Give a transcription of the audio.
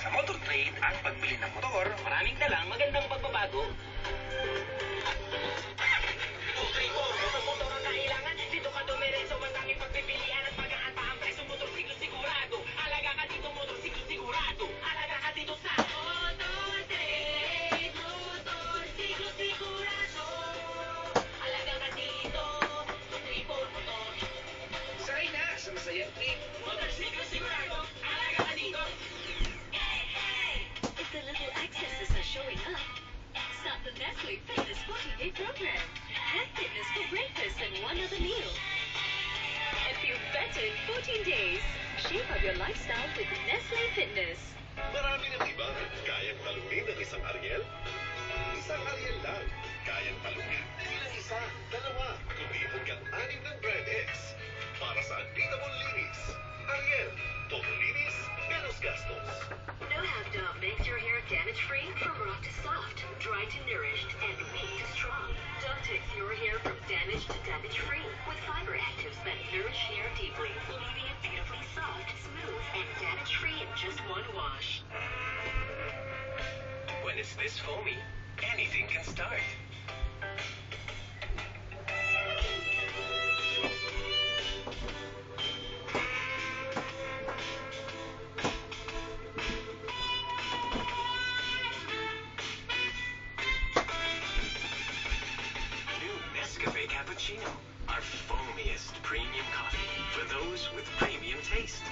Sa motor trade at pagbili ng motor, maraming dalang magandang pagbabago. Motor ang kailangan, dito ka dumiretso, matanging pagpipilian at pag-aanta ang presyo motorsiklo sigurado. Alaga ka dito, motorsiklo sigurado. Alaga ka dito sa motor trade, motorsiklo sigurado. Alaga ka dito, triple motor. Sakay na sa masayang trip. Motorsiklo sigurado, alaga ka dito. If the little excesses are showing up, start the Nestle Fitness 14-day program. Have fitness for breakfast and one other meal. And feel better in 14 days. Shape up your lifestyle with Nestle Fitness. Marami ng iba kayang talunin ng isang Ariel. Isang Ariel lang. Kayang talunin. Bilang isa, dalawa, kundi hanggang 6 ng Brand X. Para sa unbeatable linis. Ariel, todo linis, menos gastos. Know how Dove makes your hair damage-free? From rough to soft, dry to nourished, and weak to strong. Dove takes your hair from damaged to damage-free with fiber actives that nourish hair deeply, leaving it beautifully soft, smooth, and damage-free in just one wash. When it's this foamy, anything can start. New Nescafe Cappuccino, our foamiest premium coffee for those with premium taste.